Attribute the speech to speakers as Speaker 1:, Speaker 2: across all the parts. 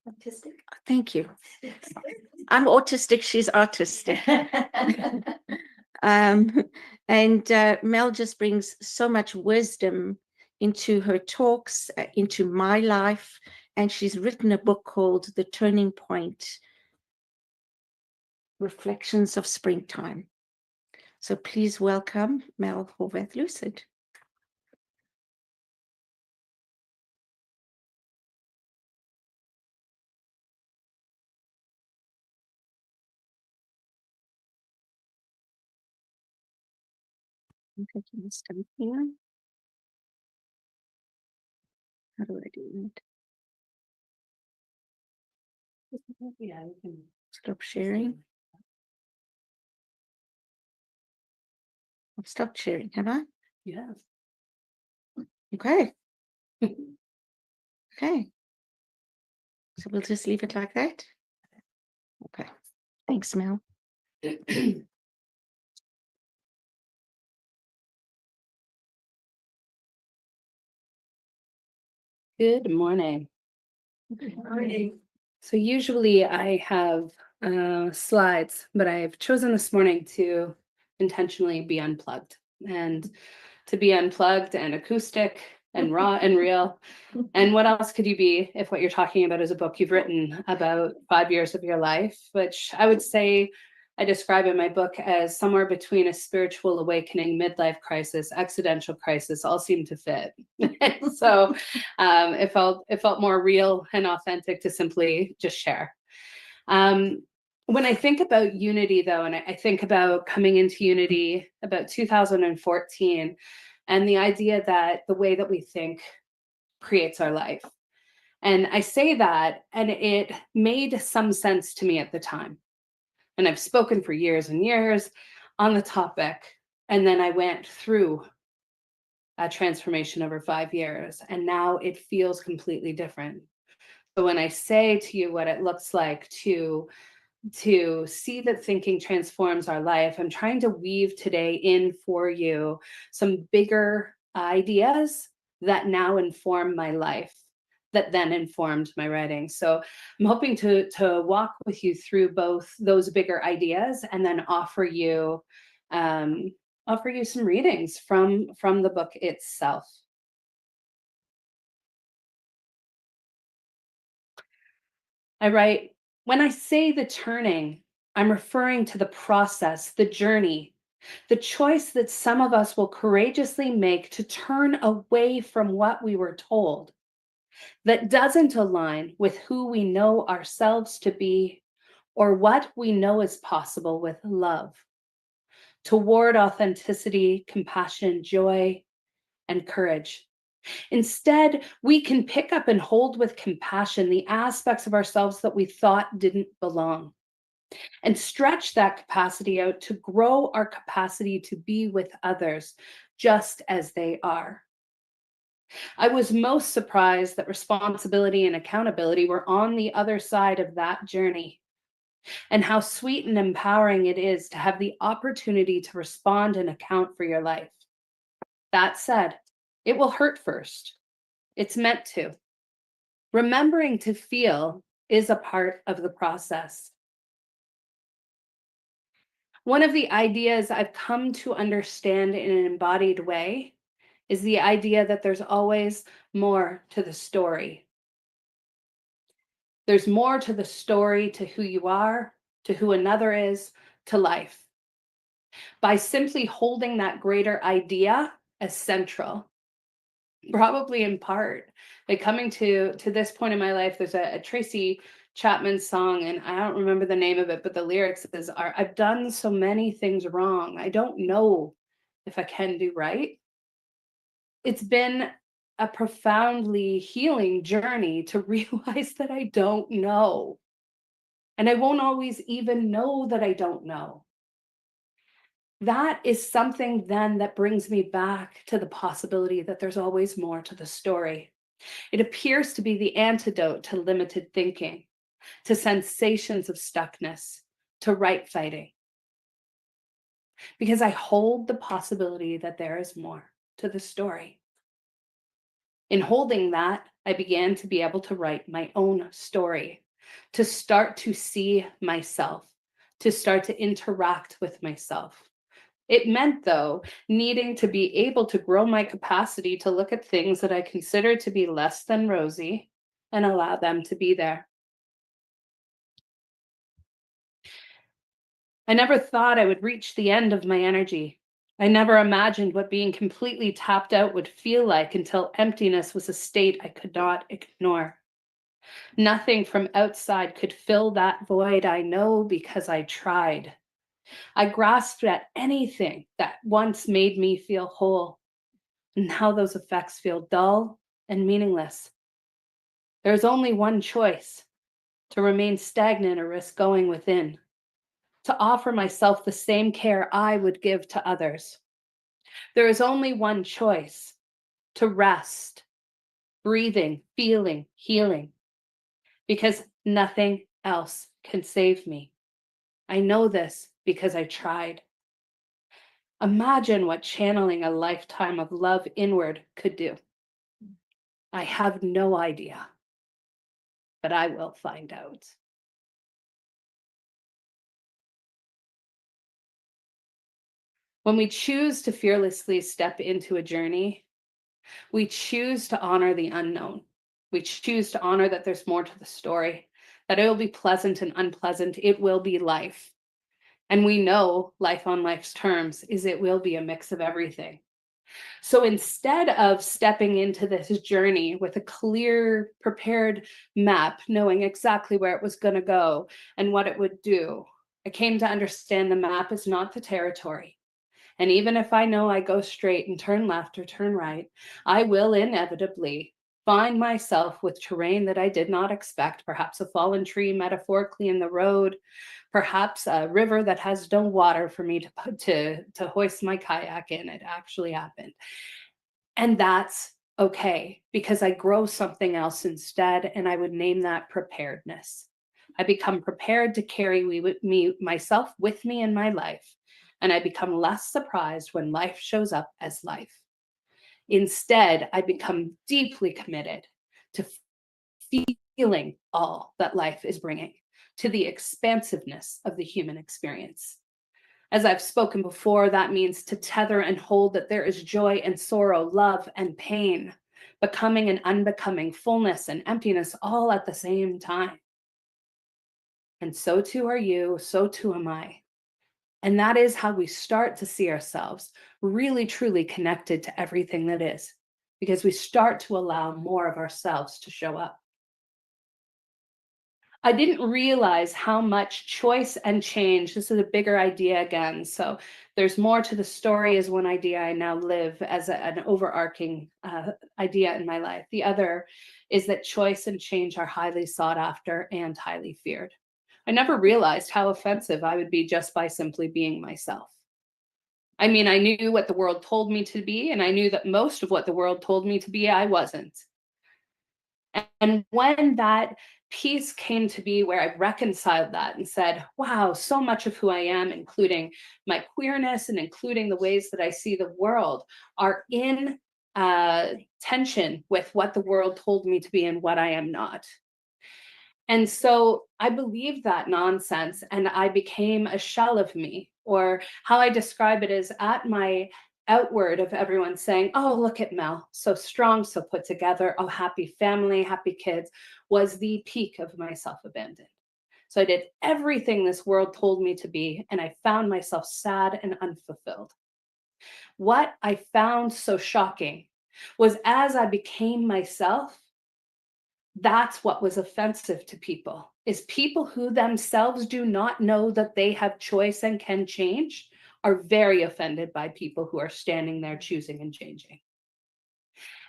Speaker 1: Autistic.
Speaker 2: Thank you. I'm autistic, she's artistic. And Mel just brings so much wisdom into her talks, into my life, and she's written a book called The Turning Point, Reflections of Springtime. So please welcome Mel Horvath-Lucid. I'm taking this down here. How do I do that?
Speaker 1: Yeah, we can
Speaker 2: Stop sharing. I've stopped sharing, have I?
Speaker 1: Yes.
Speaker 2: Okay. Okay. So we'll just leave it like that. Okay. Thanks, Mel.
Speaker 1: Good morning.
Speaker 2: Good morning.
Speaker 1: So usually I have slides, but I've chosen this morning to intentionally be unplugged and to be unplugged and acoustic and raw and real. And what else could you be if what you're talking about is a book you've written about 5 years of your life, which I would say I describe in my book as somewhere between a spiritual awakening, midlife crisis, existential crisis, all seem to fit. So it felt more real and authentic to simply just share. When I think about unity, though, and I think about coming into unity about 2014, and the idea that the way that we think creates our life. And I say that, and it made some sense to me at the time. And I've spoken for years and years on the topic. And then I went through a transformation over 5 years, and now it feels completely different. So when I say to you what it looks like to see that thinking transforms our life, I'm trying to weave today in for you some bigger ideas that now inform my life, that then informed my writing. So I'm hoping to walk with you through both those bigger ideas and then offer you some readings from the book itself. I write, when I say the turning, I'm referring to the process, the journey, the choice that some of us will courageously make to turn away from what we were told that doesn't align with who we know ourselves to be or what we know is possible with love, toward authenticity, compassion, joy, and courage. Instead, we can pick up and hold with compassion the aspects of ourselves that we thought didn't belong, and stretch that capacity out to grow our capacity to be with others just as they are. I was most surprised that responsibility and accountability were on the other side of that journey, and how sweet and empowering it is to have the opportunity to respond and account for your life. That said, it will hurt first. It's meant to. Remembering to feel is a part of the process. One of the ideas I've come to understand in an embodied way is the idea that there's always more to the story. There's more to the story, to who you are, to who another is, to life. By simply holding that greater idea as central, probably in part, by coming to this point in my life, there's a Tracy Chapman song, and I don't remember the name of it, but the lyrics are, I've done so many things wrong. I don't know if I can do right. It's been a profoundly healing journey to realize that I don't know. And I won't always even know that I don't know. That is something then that brings me back to the possibility that there's always more to the story. It appears to be the antidote to limited thinking, to sensations of stuckness, to right fighting. Because I hold the possibility that there is more to the story. In holding that, I began to be able to write my own story, to start to see myself, to start to interact with myself. It meant, though, needing to be able to grow my capacity to look at things that I consider to be less than rosy and allow them to be there. I never thought I would reach the end of my energy. I never imagined what being completely tapped out would feel like until emptiness was a state I could not ignore. Nothing from outside could fill that void, I know, because I tried. I grasped at anything that once made me feel whole. Now those effects feel dull and meaningless. There's only one choice: to remain stagnant or risk going within, to offer myself the same care I would give to others. There is only one choice: to rest, breathing, feeling, healing, because nothing else can save me. I know this because I tried. Imagine what channeling a lifetime of love inward could do. I have no idea, but I will find out. When we choose to fearlessly step into a journey, we choose to honor the unknown. We choose to honor that there's more to the story, that it will be pleasant and unpleasant. It will be life. And we know life on life's terms is it will be a mix of everything. So instead of stepping into this journey with a clear, prepared map, knowing exactly where it was going to go and what it would do, I came to understand the map is not the territory. And even if I know I go straight and turn left or turn right, I will inevitably find myself with terrain that I did not expect, perhaps a fallen tree metaphorically in the road, perhaps a river that has no water for me to hoist my kayak in. It actually happened. And that's okay, because I grow something else instead, and I would name that preparedness. I become prepared to carry myself with me in my life, and I become less surprised when life shows up as life. Instead, I become deeply committed to feeling all that life is bringing, to the expansiveness of the human experience. As I've spoken before, that means to tether and hold that there is joy and sorrow, love and pain, becoming and unbecoming, fullness and emptiness all at the same time. And so too are you, so too am I. And that is how we start to see ourselves really, truly connected to everything that is, because we start to allow more of ourselves to show up. I didn't realize how much choice and change, this is a bigger idea again. So there's more to the story is one idea I now live as an overarching idea in my life. The other is that choice and change are highly sought after and highly feared. I never realized how offensive I would be just by simply being myself. I mean, I knew what the world told me to be, and I knew that most of what the world told me to be, I wasn't. And when that piece came to be where I reconciled that and said, wow, so much of who I am, including my queerness and including the ways that I see the world, are in tension with what the world told me to be and what I am not. And so I believed that nonsense and I became a shell of me, or how I describe it is at my outward of everyone saying, oh, look at Mel, so strong, so put together, oh, happy family, happy kids, was the peak of my self-abandon. So I did everything this world told me to be, and I found myself sad and unfulfilled. What I found so shocking was as I became myself, that's what was offensive to people, is people who themselves do not know that they have choice and can change are very offended by people who are standing there choosing and changing.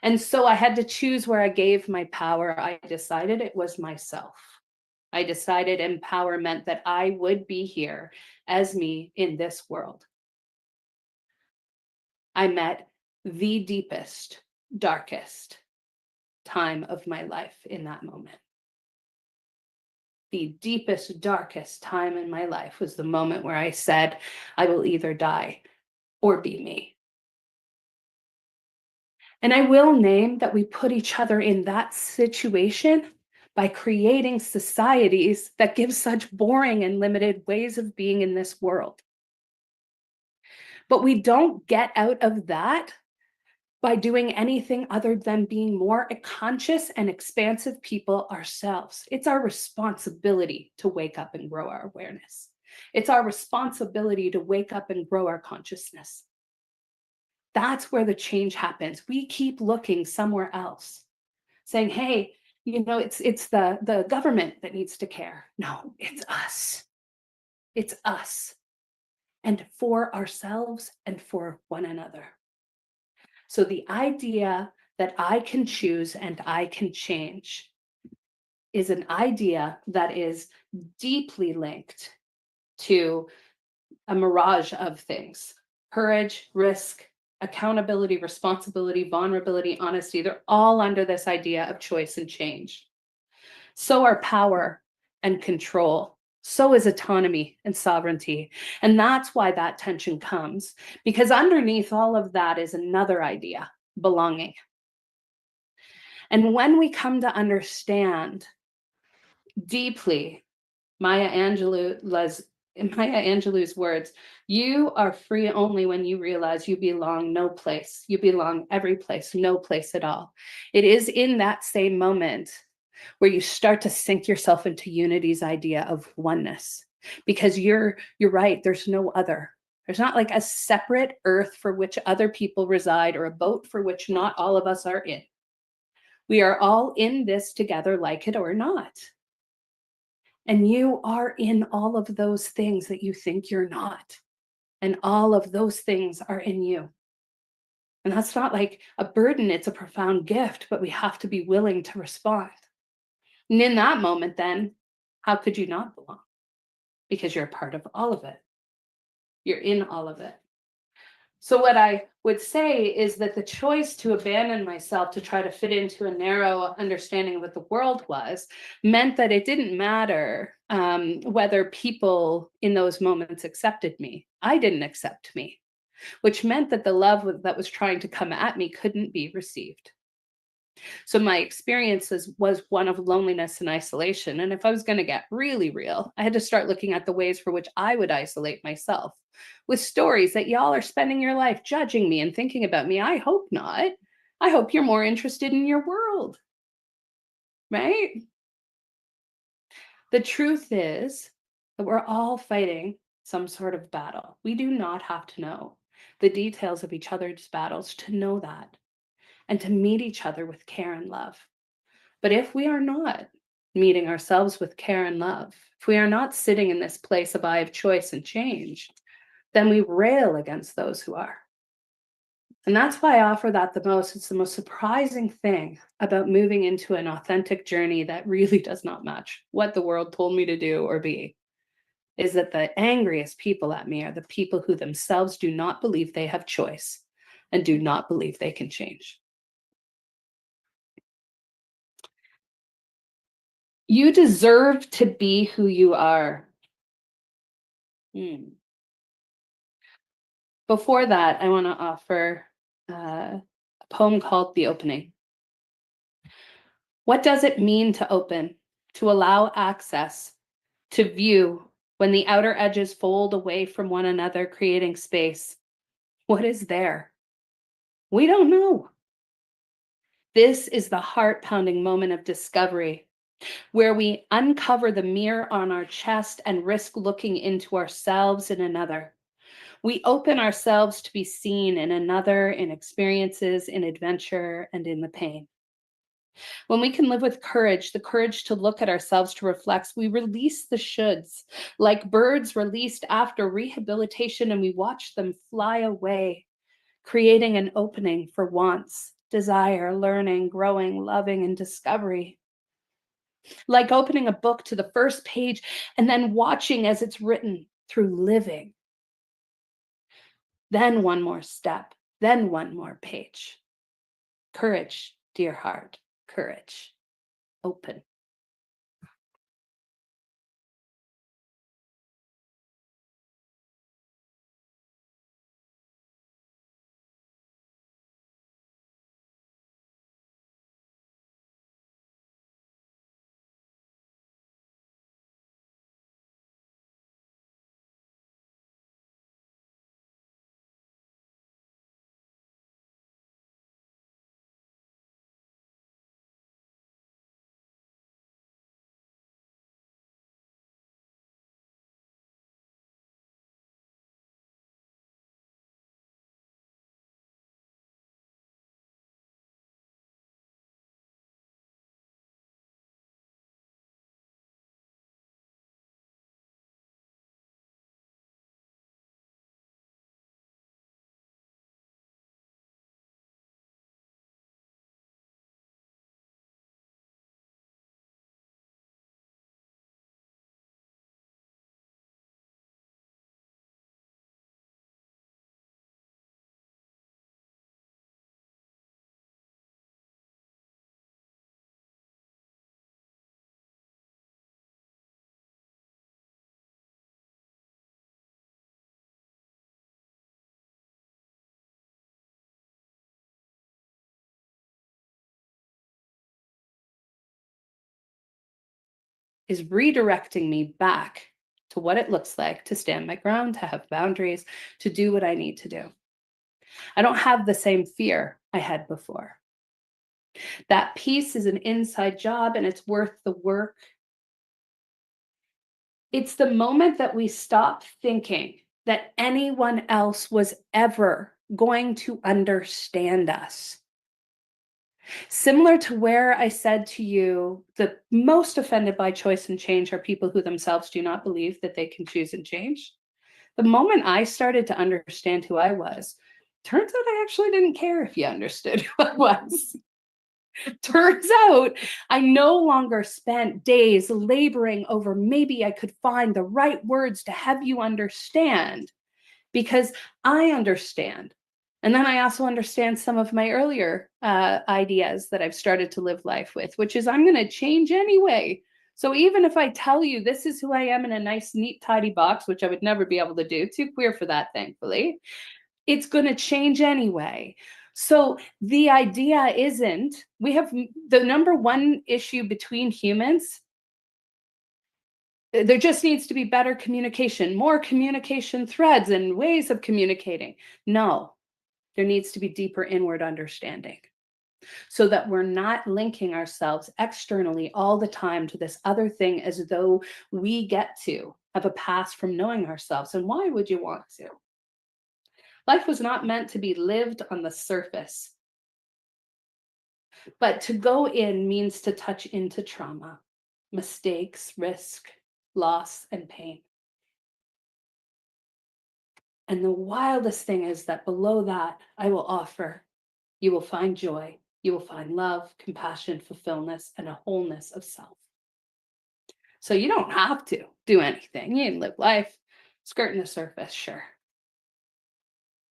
Speaker 1: And so I had to choose where I gave my power. I decided it was myself. I decided empower meant that I would be here as me in this world. I met the deepest, darkest time of my life in that moment. The deepest, darkest time in my life was the moment where I said, I will either die or be me. And I will name that we put each other in that situation by creating societies that give such boring and limited ways of being in this world. But we don't get out of that by doing anything other than being more conscious and expansive people ourselves. It's our responsibility to wake up and grow our awareness. It's our responsibility to wake up and grow our consciousness. That's where the change happens. We keep looking somewhere else, saying, hey, it's the government that needs to care. No, it's us. It's us. And for ourselves and for one another. So the idea that I can choose and I can change is an idea that is deeply linked to a mirage of things: courage, risk, accountability, responsibility, vulnerability, honesty. They're all under this idea of choice and change. So are power and control. So is autonomy and sovereignty. And that's why that tension comes, because underneath all of that is another idea: belonging. And when we come to understand deeply Maya Angelou's words, you are free only when you realize you belong no place. You belong every place, no place at all. It is in that same moment where you start to sink yourself into unity's idea of oneness, because you're right, there's no other. There's not like a separate earth for which other people reside, or a boat for which not all of us are in. We are all in this together, like it or not. And you are in all of those things that you think you're not. And all of those things are in you. And that's not like a burden, it's a profound gift, but we have to be willing to respond. And in that moment, then, how could you not belong? Because you're a part of all of it. You're in all of it. So what I would say is that the choice to abandon myself to try to fit into a narrow understanding of what the world was meant that it didn't matter whether people in those moments accepted me. I didn't accept me, which meant that the love that was trying to come at me couldn't be received. So my experiences was one of loneliness and isolation. And if I was going to get really real, I had to start looking at the ways for which I would isolate myself, with stories that y'all are spending your life judging me and thinking about me. I hope not. I hope you're more interested in your world, right? The truth is that we're all fighting some sort of battle. We do not have to know the details of each other's battles to know that, and to meet each other with care and love. But if we are not meeting ourselves with care and love, if we are not sitting in this place of I have choice and change, then we rail against those who are. And that's why I offer that the most. It's the most surprising thing about moving into an authentic journey that really does not match what the world told me to do or be, is that the angriest people at me are the people who themselves do not believe they have choice and do not believe they can change. You deserve to be who you are. Before that, I want to offer a poem called The Opening. What does it mean to open, to allow access, to view when the outer edges fold away from one another, creating space? What is there? We don't know. This is the heart-pounding moment of discovery, where we uncover the mirror on our chest and risk looking into ourselves in another. We open ourselves to be seen in another, in experiences, in adventure, and in the pain. When we can live with courage, the courage to look at ourselves, to reflect, we release the shoulds, like birds released after rehabilitation, and we watch them fly away, creating an opening for wants, desire, learning, growing, loving, and discovery. Like opening a book to the first page and then watching as it's written through living. Then one more step, then one more page. Courage, dear heart, courage. Open. is redirecting me back to what it looks like to stand my ground, to have boundaries, to do what I need to do. I don't have the same fear I had before. That peace is an inside job and it's worth the work. It's the moment that we stop thinking that anyone else was ever going to understand us. Similar to where I said to you, the most offended by choice and change are people who themselves do not believe that they can choose and change. The moment I started to understand who I was, turns out I actually didn't care if you understood who I was. Turns out I no longer spent days laboring over maybe I could find the right words to have you understand, because I understand. And then I also understand some of my earlier ideas that I've started to live life with, which is I'm going to change anyway. So even if I tell you this is who I am in a nice, neat, tidy box, which I would never be able to do, too queer for that, thankfully, it's going to change anyway. So the idea isn't, we have the number one issue between humans. There just needs to be better communication, more communication threads and ways of communicating. No, there needs to be deeper inward understanding so that we're not linking ourselves externally all the time to this other thing as though we get to have a pass from knowing ourselves. And why would you want to? Life was not meant to be lived on the surface, but to go in means to touch into trauma, mistakes, risk, loss, and pain. And the wildest thing is that below that, I will offer, you will find joy, you will find love, compassion, fulfillment, and a wholeness of self. So you don't have to do anything. You can live life skirting the surface, sure.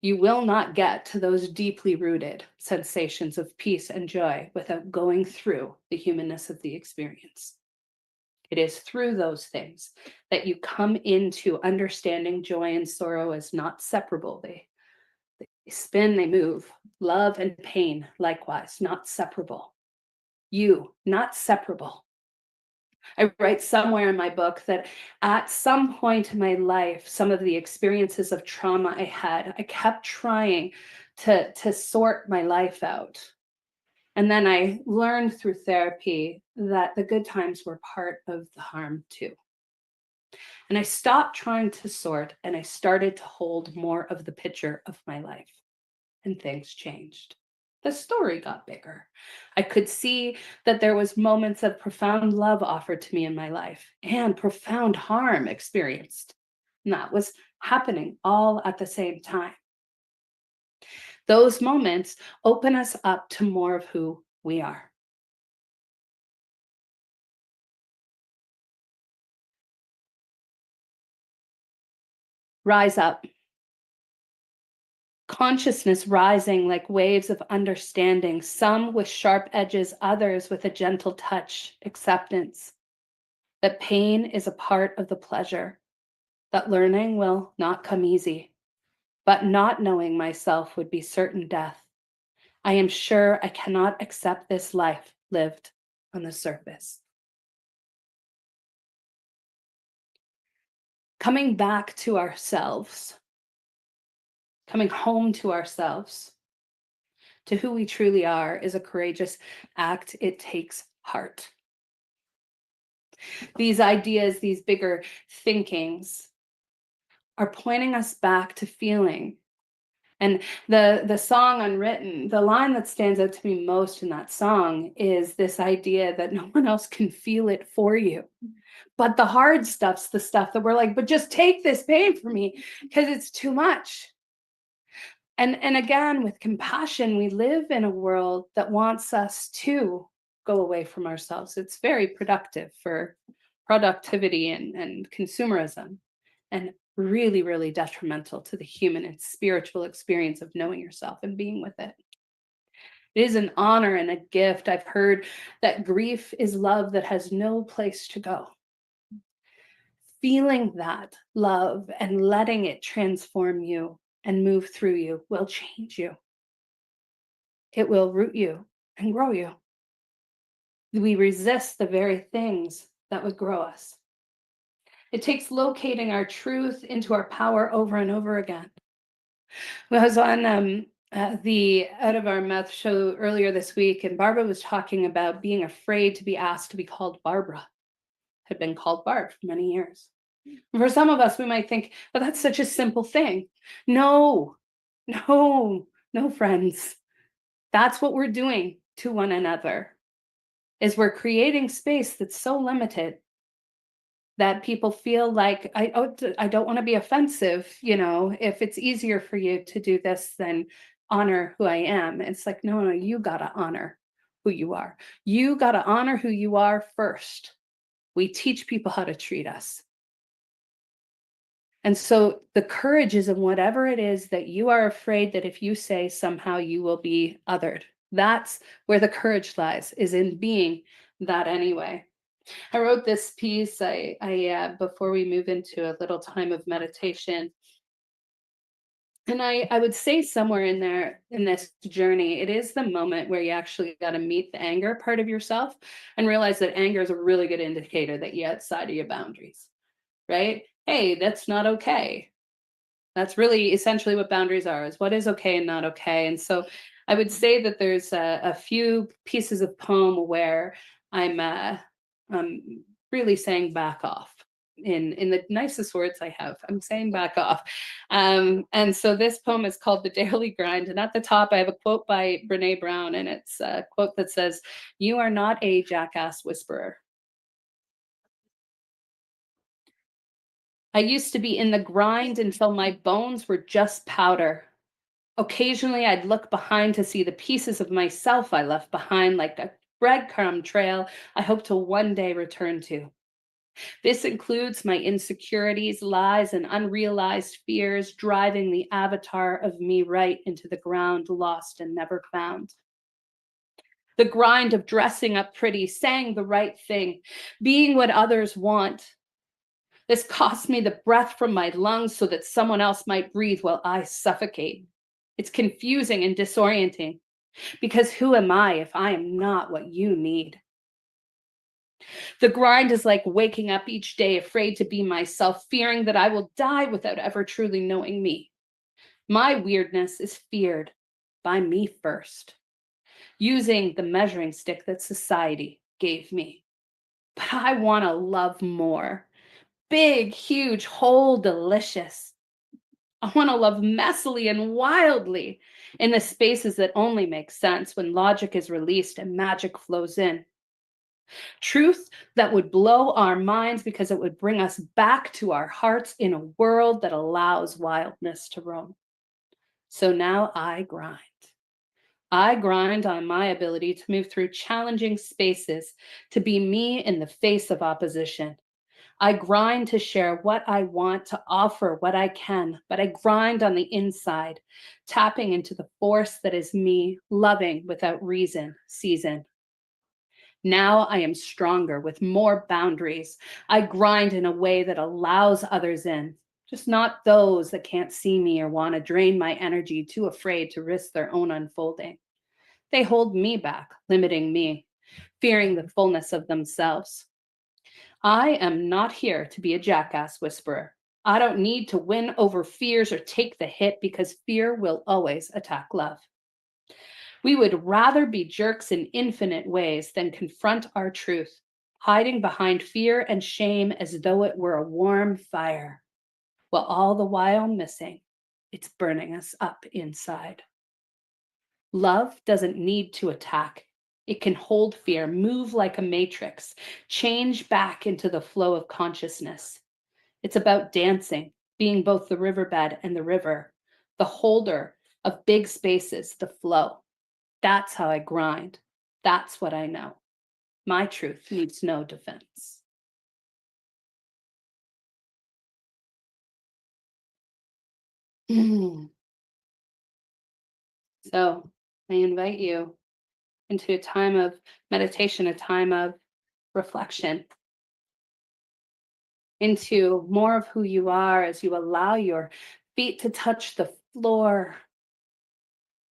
Speaker 1: You will not get to those deeply rooted sensations of peace and joy without going through the humanness of the experience. It is through those things that you come into understanding joy and sorrow as not separable. They spin, they move. Love and pain, likewise, not separable. You, not separable. I write somewhere in my book that at some point in my life, some of the experiences of trauma I had, I kept trying to sort my life out. And then I learned through therapy that the good times were part of the harm too. And I stopped trying to sort and I started to hold more of the picture of my life. And things changed. The story got bigger. I could see that there was moments of profound love offered to me in my life and profound harm experienced. And that was happening all at the same time. Those moments open us up to more of who we are. Rise up. Consciousness rising like waves of understanding, some with sharp edges, others with a gentle touch, acceptance. That pain is a part of the pleasure, that learning will not come easy, but not knowing myself would be certain death. I am sure I cannot accept this life lived on the surface. Coming back to ourselves, coming home to ourselves, to who we truly are, is a courageous act. It takes heart. These ideas, these bigger thinkings, are pointing us back to feeling. And the song Unwritten, the line that stands out to me most in that song is this idea that no one else can feel it for you. But the hard stuff's the stuff that we're like, but just take this pain from me because it's too much. And again, with compassion, we live in a world that wants us to go away from ourselves. It's very productive for productivity and consumerism, and really, really detrimental to the human and spiritual experience of knowing yourself and being with it. It is an honor and a gift. I've heard that grief is love that has no place to go. Feeling that love and letting it transform you and move through you will change you. It will root you and grow you. We resist the very things that would grow us. It takes locating our truth into our power over and over again. I was on the Out of Our Mouth show earlier this week, and Barbara was talking about being afraid to be asked to be called Barbara. Had been called Barb for many years. For some of us, we might think, but that's such a simple thing. No, no, no, friends. That's what we're doing to one another, is we're creating space that's so limited that people feel like, I don't want to be offensive, if it's easier for you to do this than honor who I am. It's like, no, you got to honor who you are. You got to honor who you are first. We teach people how to treat us. And so the courage is in whatever it is that you are afraid that if you say somehow you will be othered. That's where the courage lies, is in being that anyway. I wrote this piece before we move into a little time of meditation. And I would say somewhere in there, in this journey, it is the moment where you actually got to meet the anger part of yourself and realize that anger is a really good indicator that you're outside of your boundaries, right? Hey, that's not okay. That's really essentially what boundaries are, is what is okay and not okay. And so I would say that there's a few pieces of poem where I'm really saying back off in the nicest words I have. I'm saying back off. And so this poem is called The Daily Grind. And at the top, I have a quote by Brene Brown, and it's a quote that says, "You are not a jackass whisperer." I used to be in the grind until my bones were just powder. Occasionally, I'd look behind to see the pieces of myself I left behind, like a breadcrumb trail I hope to one day return to. This includes my insecurities, lies, and unrealized fears driving the avatar of me right into the ground, lost and never found. The grind of dressing up pretty, saying the right thing, being what others want. This cost me the breath from my lungs so that someone else might breathe while I suffocate. It's confusing and disorienting, because who am I if I am not what you need? The grind is like waking up each day afraid to be myself, fearing that I will die without ever truly knowing me. My weirdness is feared by me first, using the measuring stick that society gave me. But I want to love more. Big, huge, whole, delicious. I want to love messily and wildly in the spaces that only make sense when logic is released and magic flows in. Truth that would blow our minds because it would bring us back to our hearts in a world that allows wildness to roam. So now I grind. I grind on my ability to move through challenging spaces, to be me in the face of opposition. I grind to share what I want, to offer what I can, but I grind on the inside, tapping into the force that is me, loving without reason, season. Now I am stronger with more boundaries. I grind in a way that allows others in, just not those that can't see me or want to drain my energy, too afraid to risk their own unfolding. They hold me back, limiting me, fearing the fullness of themselves. I am not here to be a jackass whisperer. I don't need to win over fears or take the hit, because fear will always attack love. We would rather be jerks in infinite ways than confront our truth, hiding behind fear and shame as though it were a warm fire, while all the while missing, it's burning us up inside. Love doesn't need to attack. It can hold fear, move like a matrix, change back into the flow of consciousness. It's about dancing, being both the riverbed and the river, the holder of big spaces, the flow. That's how I grind. That's what I know. My truth needs no defense. So I invite you into a time of meditation, a time of reflection, into more of who you are as you allow your feet to touch the floor,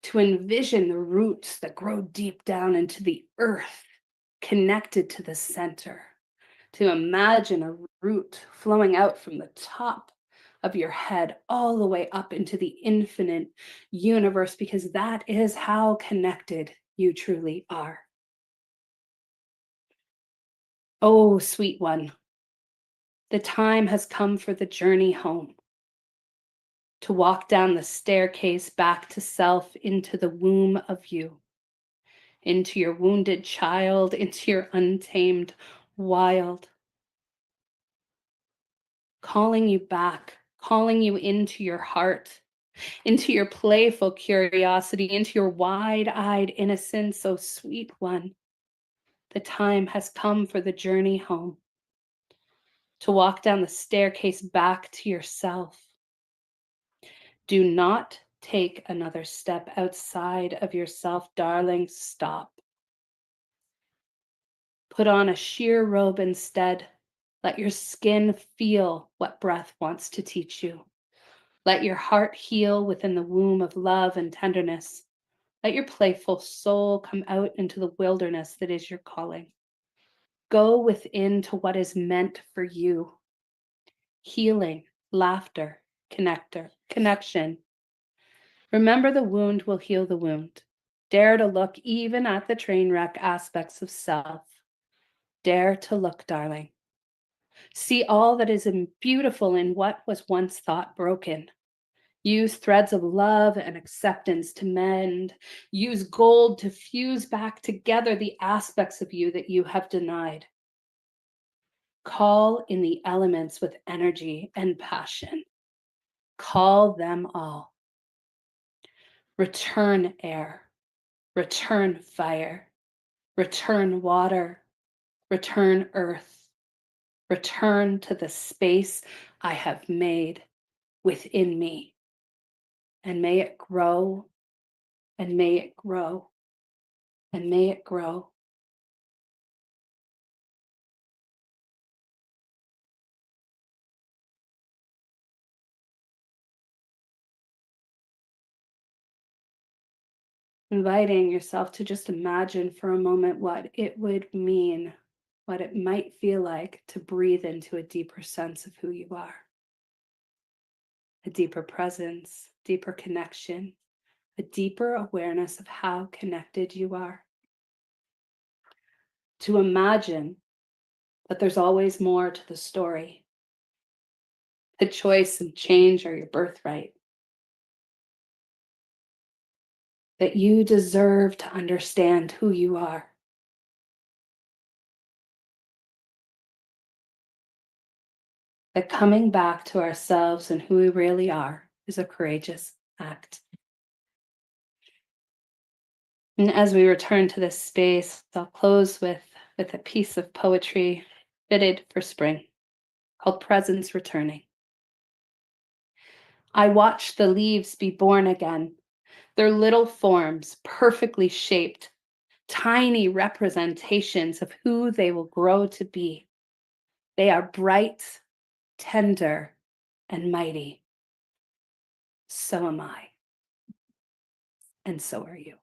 Speaker 1: to envision the roots that grow deep down into the earth, connected to the center, to imagine a root flowing out from the top of your head all the way up into the infinite universe, because that is how connected you truly are. Oh, sweet one, the time has come for the journey home, to walk down the staircase back to self, into the womb of you, into your wounded child, into your untamed wild, calling you back, calling you into your heart, into your playful curiosity, into your wide-eyed innocence. Oh, sweet one, the time has come for the journey home, to walk down the staircase back to yourself. Do not take another step outside of yourself, darling. Stop. Put on a sheer robe instead. Let your skin feel what breath wants to teach you. Let your heart heal within the womb of love and tenderness. Let your playful soul come out into the wilderness that is your calling. Go within to what is meant for you. Healing, laughter, connection. Remember, the wound will heal the wound. Dare to look even at the train wreck aspects of self. Dare to look, darling. See all that is beautiful in what was once thought broken. Use threads of love and acceptance to mend. Use gold to fuse back together the aspects of you that you have denied. Call in the elements with energy and passion. Call them all. Return air, return fire, return water, return earth, return to the space I have made within me. And may it grow, and may it grow, and may it grow. Inviting yourself to just imagine for a moment what it would mean, what it might feel like to breathe into a deeper sense of who you are. A deeper presence, deeper connection, a deeper awareness of how connected you are. To imagine that there's always more to the story. The choice and change are your birthright. That you deserve to understand who you are. That coming back to ourselves and who we really are is a courageous act. And as we return to this space, I'll close with a piece of poetry fitted for spring called Presence Returning. I watch the leaves be born again, their little forms perfectly shaped, tiny representations of who they will grow to be. They are bright, tender, and mighty. So am I. And so are you.